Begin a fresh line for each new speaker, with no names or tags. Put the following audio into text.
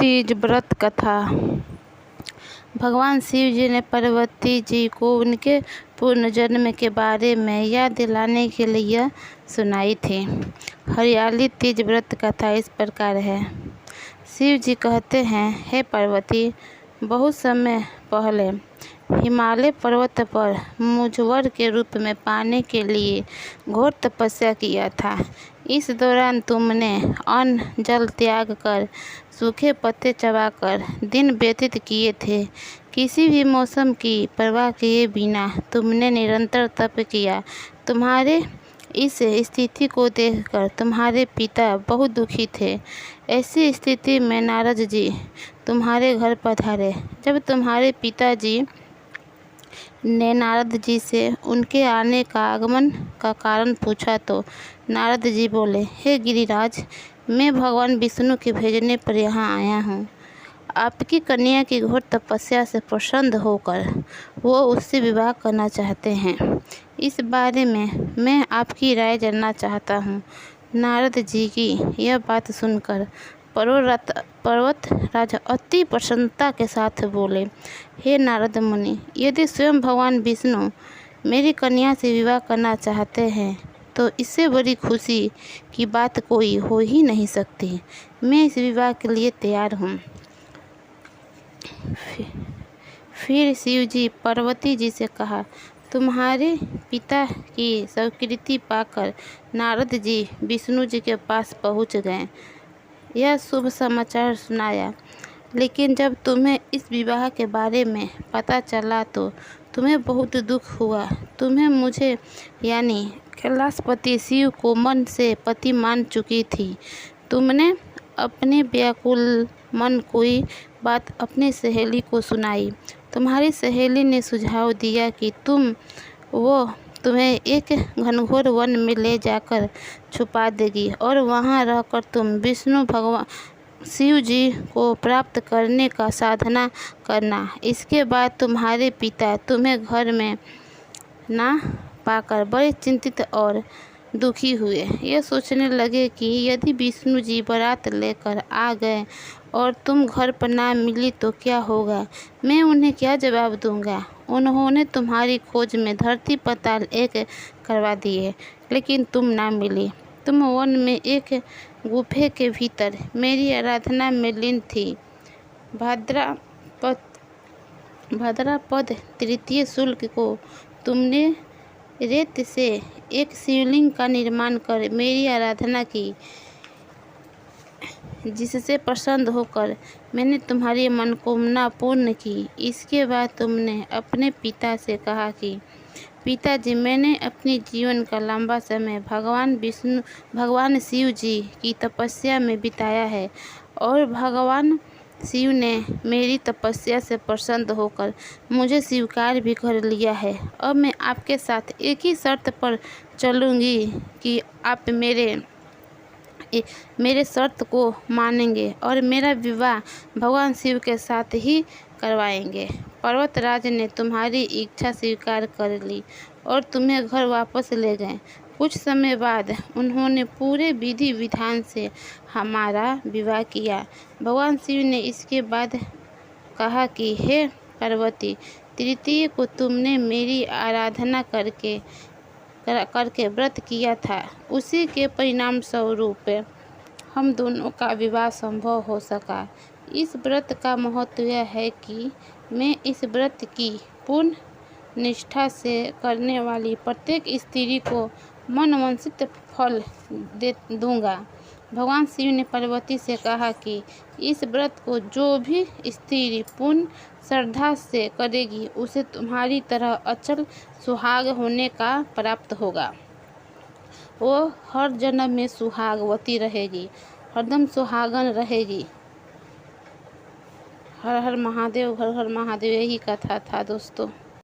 तीज व्रत कथा। भगवान शिव जी ने पार्वती जी को उनके पुनर्जन्म के बारे में याद दिलाने के लिए सुनाई थी। हरियाली तीज व्रत कथा इस प्रकार है। शिव जी कहते हैं, हे पार्वती, बहुत समय पहले हिमालय पर्वत पर मुझवर के रूप में पाने के लिए घोर तपस्या किया था। इस दौरान तुमने अन्न जल त्याग कर सूखे पत्ते चबाकर दिन व्यतीत किए थे। किसी भी मौसम की परवाह किए बिना तुमने निरंतर तप किया। तुम्हारे इस स्थिति को देखकर तुम्हारे पिता बहुत दुखी थे। ऐसी स्थिति में नारद जी तुम्हारे घर पधारे। जब तुम्हारे पिताजी ने नारद जी से उनके आने का आगमन का कारण पूछा तो नारद जी बोले, हे गिरिराज, मैं भगवान विष्णु के भेजने पर यहाँ आया हूँ। आपकी कन्या की घोर तपस्या से प्रसन्न होकर वो उससे विवाह करना चाहते हैं। इस बारे में मैं आपकी राय जानना चाहता हूँ। नारद जी की यह बात सुनकर पर्वतराज अति प्रसन्नता के साथ बोले, हे नारद मुनि, यदि स्वयं भगवान विष्णु मेरी कन्या से विवाह करना चाहते हैं तो इससे बड़ी खुशी की बात कोई हो ही नहीं सकती। मैं इस विवाह के लिए तैयार हूँ। फिर शिव जी पार्वती जी से कहा, तुम्हारे पिता की स्वीकृति पाकर नारद जी विष्णु जी के पास पहुँच गए। यह शुभ समाचार सुनाया। लेकिन जब तुम्हें इस विवाह के बारे में पता चला तो तुम्हें बहुत दुख हुआ। तुम्हें मुझे यानी कैलाशपति शिव को मन से पति मान चुकी थी। तुमने अपने व्याकुल मन कोई बात अपनी सहेली को सुनाई। तुम्हारी सहेली ने सुझाव दिया कि तुम्हें एक घनघोर वन में ले जाकर छुपा देगी और वहां रहकर तुम विष्णु भगवान शिव जी को प्राप्त करने का साधना करना। इसके बाद तुम्हारे पिता तुम्हें घर में ना पाकर बड़े चिंतित और दुखी हुए। ये सोचने लगे कि यदि विष्णु जी बारात लेकर आ गए और तुम घर पर ना मिली तो क्या होगा, मैं उन्हें क्या जवाब दूंगा। उन्होंने तुम्हारी खोज में धरती पाताल एक करवा दिए, लेकिन तुम ना मिली। तुम वन में एक गुफे के भीतर मेरी आराधना में लीन थी। भाद्रपद तृतीय शुक्ल को तुमने रेत से एक शिवलिंग का निर्माण कर मेरी आराधना की, जिससे प्रसन्न होकर मैंने तुम्हारी मनोकामना पूर्ण की। इसके बाद तुमने अपने पिता से कहा कि पिताजी, मैंने अपने जीवन का लंबा समय भगवान शिव जी की तपस्या में बिताया है और भगवान शिव ने मेरी तपस्या से प्रसन्न होकर मुझे स्वीकार भी कर लिया है। अब मैं आपके साथ एक ही शर्त पर चलूँगी कि आप मेरे शर्त को मानेंगे और मेरा विवाह भगवान शिव के साथ ही करवाएंगे। पर्वतराज ने तुम्हारी इच्छा स्वीकार कर ली और तुम्हें घर वापस ले गए। कुछ समय बाद उन्होंने पूरे विधि विधान से हमारा विवाह किया। भगवान शिव ने इसके बाद कहा कि हे पार्वती, तृतीय को तुमने मेरी आराधना करके व्रत किया था, उसी के परिणाम स्वरूप हम दोनों का विवाह संभव हो सका। इस व्रत का महत्व यह है कि मैं इस व्रत की पूर्ण निष्ठा से करने वाली प्रत्येक स्त्री को मनवांछित फल दूंगा। भगवान शिव ने पार्वती से कहा कि इस व्रत को जो भी स्त्री पूर्ण श्रद्धा से करेगी उसे तुम्हारी तरह अचल सुहाग होने का प्राप्त होगा। वो हर जन्म में सुहागवती रहेगी, हरदम सुहागन रहेगी। हर हर महादेव, हर हर महादेव। यही कथा था दोस्तों।